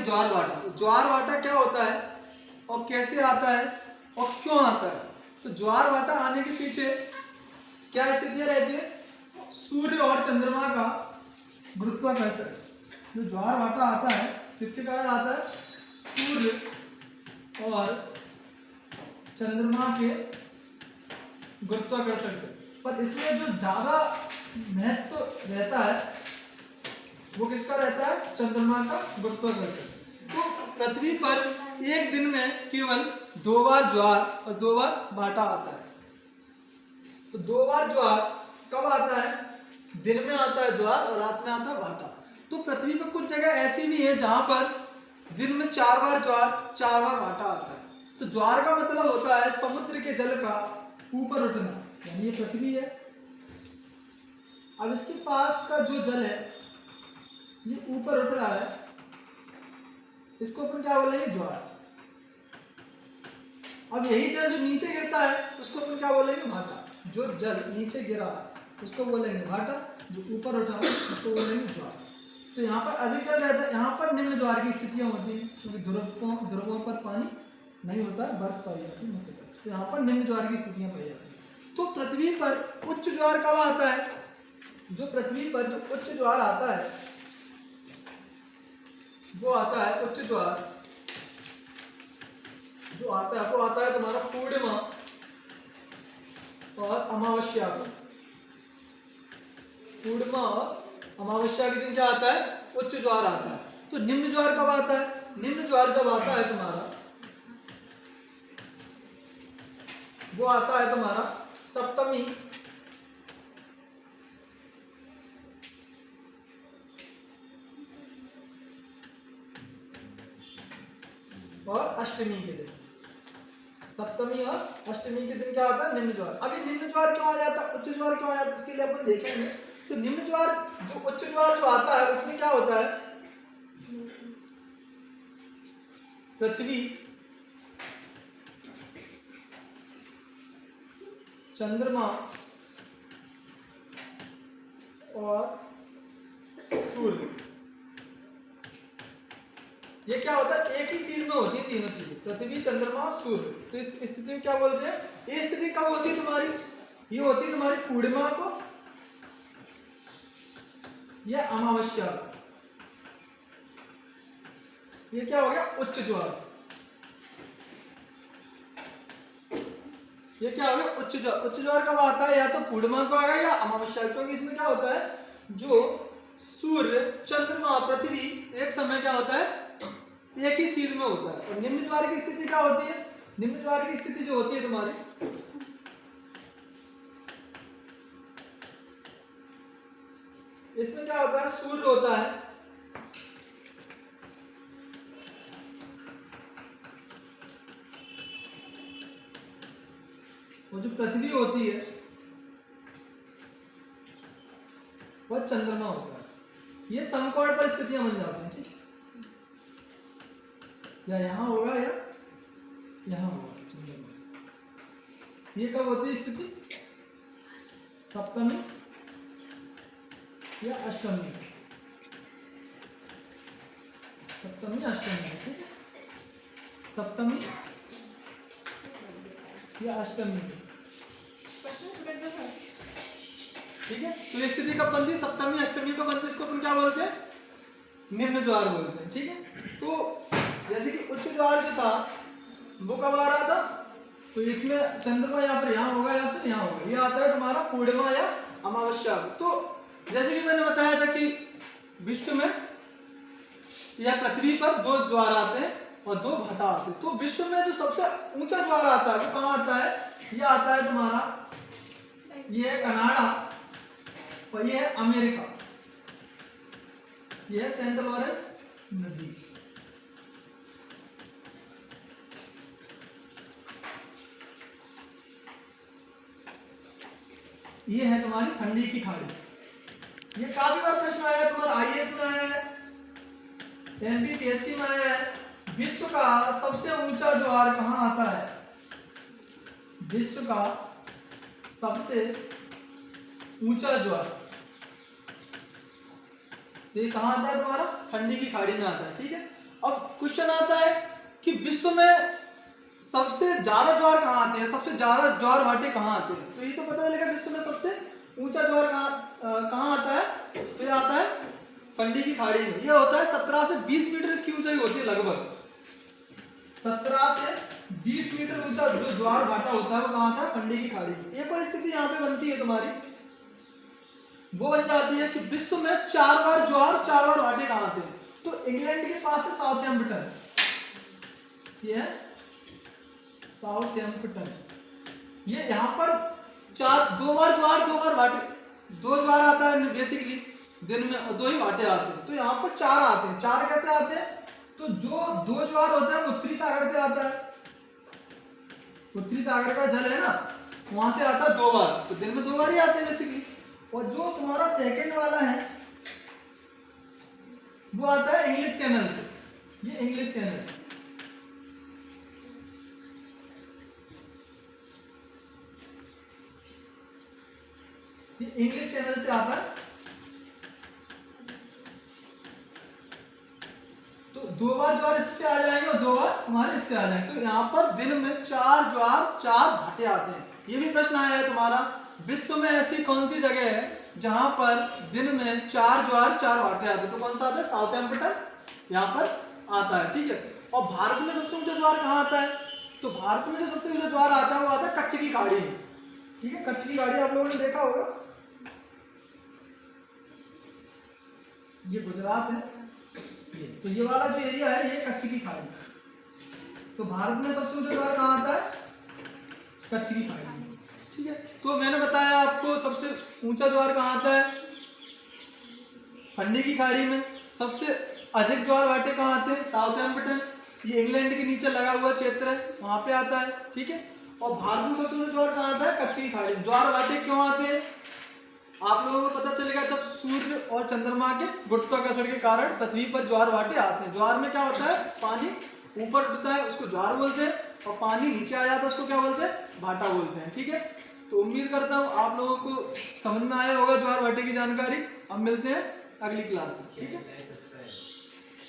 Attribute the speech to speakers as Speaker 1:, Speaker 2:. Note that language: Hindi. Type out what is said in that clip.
Speaker 1: कि ज्वार भाटा। तो ज्वार भाटा क्या होता है और कैसे आता है और क्यों आता है? तो ज्वार भाटा आने के पीछे क्या स्थितियां रहती है? सूर्य और चंद्रमा का गुरुत्वाकर्षण। जो ज्वार भाटा आता है किसके कारण आता है? सूर्य और चंद्रमा के गुरुत्वाकर्षण से। पर इसमें जो ज्यादा महत्व रहता है वो किसका रहता है? चंद्रमा का गुरुत्वाकर्षण। तो पृथ्वी पर एक दिन में केवल 2 बार ज्वार और 2 बार भाटा आता है। तो 2 बार ज्वार कब आता है? दिन में आता है ज्वार और रात में आता है भाटा। तो पृथ्वी पर कुछ जगह ऐसी भी है जहां पर दिन में 4 बार ज्वार 4 बार भाटा आता है। तो ज्वार का मतलब होता है समुद्र के जल का ऊपर उठना, यानी ये पृथ्वी है। अब इसके पास का जो जल है ये ऊपर उठ रहा है, इसको अपन क्या बोलेंगे? ज्वार। अब यही जल जो नीचे गिरता है उसको अपन क्या बोलेंगे? भाटा। जो जल नीचे गिरा उसको बोलेंगे भाटा, जो ऊपर उठा उसको बोलेंगे ज्वार। तो यहाँ पर अधिक जल रहता है, यहाँ पर निम्न ज्वार की स्थितियां होती हैं क्योंकि ध्रुवों पर पानी नहीं होता है, बर्फ पाई जाती है मुख्यतः। तो यहाँ पर निम्न ज्वार की स्थितियां पाई जाती हैं। तो पृथ्वी पर उच्च ज्वार कब आता है? जो पृथ्वी पर जो उच्च ज्वार आता है वो आता है, उच्च ज्वार जो आता है वो आता है तुम्हारा पूर्णिमा और अमावस्या को। पूर्णिमा और अमावस्या के दिन क्या आता है? उच्च ज्वार आता है। तो निम्न ज्वार कब आता है? निम्न ज्वार जब आता है तुम्हारा वो आता है तुम्हारा सप्तमी और अष्टमी के दिन। सप्तमी और अष्टमी के दिन क्या आता है? निम्न ज्वार। अभी निम्न ज्वार क्यों आ जाता है, उच्च ज्वार क्यों आ जाता है, इसके लिए अपन देखेंगे। तो निम्न ज्वार जो उच्च ज्वार जो आता है उसमें क्या होता है? पृथ्वी, चंद्रमा और सूर्य, ये क्या होता है? एक ही चीज में होती है तीनों चीजें, पृथ्वी, चंद्रमा और सूर्य। तो इस स्थिति में क्या बोलते हैं? ये स्थिति कब होती है तुम्हारी? ये होती है तुम्हारी पूर्णिमा को या अमावस्या को। ये क्या हो गया? उच्च ज्वार। ये क्या हो गया? उच्च ज्वार। उच्च ज्वार कब आता है? या तो पूर्णिमा को आएगा या अमावस्या। क्योंकि इसमें क्या होता है? जो सूर्य, चंद्रमा, पृथ्वी एक समय क्या होता है? एक ही चीज में होता है। और निम्न ज्वार की स्थिति क्या होती है? निम्न ज्वार की स्थिति जो होती है तुम्हारी, इसमें क्या होता है? सूर्य होता है, और जो पृथ्वी होती है वह चंद्रमा होता है। ये समकोण परिस्थितियां बन जाती हैं, ठीक है? या यहां होगा या यहां होगा चंद्रमा। ये कब होती है स्थिति? सप्तमी या अष्टमी। सप्तमी अष्टमी, ठीक है? सप्तमी या अष्टमी, ठीक है? तो ये स्थिति कब बनती है? सप्तमी अष्टमी को बनती है। इसको अपन क्या बोलते हैं? निम्न ज्वार बोलते हैं, ठीक है? तो जैसे कि उच्च ज्वार जो था वो कब आ रहा था? तो इसमें चंद्रमा या फिर यहाँ होगा या फिर यहाँ होगा। ये आता है तुम्हारा पूर्णिमा या अमावस्या। तो जैसे कि मैंने बताया था कि विश्व में या पृथ्वी पर 2 ज्वार आते हैं और 2 भाटा आते हैं। तो विश्व में जो सबसे ऊंचा ज्वार आता है वो कहाँ आता है? ये आता है तुम्हारा, ये है कनाडा और ये है अमेरिका। ये है सेंट लॉरेंस नदी। ये है तुम्हारी ठंडी की खाड़ी। ये काफी बार प्रश्न आया तुम्हारा, आईएएस में आया है, एमपीपीएससी में आया है। विश्व का सबसे ऊंचा ज्वार कहाँ आता है? विश्व का सबसे ऊंचा ज्वार ये कहाँ आता है तुम्हारा? ठंडी की खाड़ी में आता है, ठीक है? अब क्वेश्चन आता है कि विश्व में सबसे ज्यादा ज्वार कहाँ आते हैं, सबसे ज्यादा ज्वार भाटे कहाँ आते हैं। तो ये तो पता चलेगा विश्व में सबसे ऊंचा ज्वार कहाँ आता है। तो ये आता है फंडी की खाड़ी में। ये होता है 17 से 20 मीटर इसकी ऊंचाई होती है, लगभग 17 से 20 मीटर ऊंचा जो ज्वार भाटा होता है वो कहाँ आता है, फंडी की खाड़ी में। एक और स्थिति यहाँ पे बनती है तुम्हारी, वो बन जाती है कि विश्व में 4 बार ज्वार 4 बार भाटे कहाँ आते हैं। तो इंग्लैंड के पास है साउथहैम्पटन, ये है साउथहैम्पटन। ये यहाँ पर 2 बार ज्वार 2 बार भाटे, 2 ज्वार आता है बेसिकली दिन में और 2 ही भाटे आते हैं। तो यहाँ पर 4 आते हैं। 4 कैसे आते हैं, तो जो 2 ज्वार होता है उत्तरी सागर से आता है, उत्तरी सागर का जल है ना, वहां से आता है 2 बार, तो दिन में 2 बार ही आते हैं बेसिकली। और जो तुम्हारा सेकंड वाला है वो आता है इंग्लिश चैनल से। ये इंग्लिश चैनल, ये इंग्लिश चैनल से आता है। तो 2 बार ज्वार इससे आ जाएंगे और 2 बार तुम्हारे इससे आ जाएंगे। तो यहाँ पर दिन में 4 ज्वार 4 भाटे आते हैं। ये भी प्रश्न आया है तुम्हारा, विश्व में ऐसी कौन सी जगह है जहां पर दिन में 4 ज्वार 4 भाटे आते हैं। तो कौन सा आता है, साउथहैम्पटन यहाँ पर आता है, ठीक है। और भारत में सबसे ऊंचा ज्वार कहाँ आता है, तो भारत में जो सबसे ऊंचा ज्वार आता है वो आता है कच्छ की खाड़ी, ठीक है। कच्छ की खाड़ी आप लोगों ने देखा होगा, ये गुजरात है, तो ये वाला जो एरिया है ये कच्छ की खाड़ी। तो भारत में सबसे ऊंचा ज्वार कहाँ आता है, कच्छ की खाड़ी, ठीक है। तो मैंने बताया आपको सबसे ऊंचा ज्वार कहाँ आता है, फंडी की खाड़ी में। सबसे अधिक ज्वार भाटे कहाँ आते हैं, साउथहैम्पटन, ये इंग्लैंड के नीचे लगा हुआ क्षेत्र है, वहां पे आता है, ठीक है। और भारत में सबसे ऊंचा ज्वार कहाँ आता है, कच्छ की खाड़ी। ज्वार भाटे क्यों आते हैं, आप लोगों को पता चलेगा जब सूर्य और चंद्रमा के गुरुत्वाकर्षण के कारण पृथ्वी पर ज्वार भाटे आते हैं। ज्वार में क्या होता है, पानी ऊपर उठता है उसको ज्वार बोलते हैं, और पानी नीचे आ जाता है उसको क्या बोलते हैं, भाटा बोलते हैं, ठीक है। तो उम्मीद करता हूँ आप लोगों को समझ में आया होगा ज्वार भाटे की जानकारी। अब मिलते हैं अगली क्लास में, ठीक है।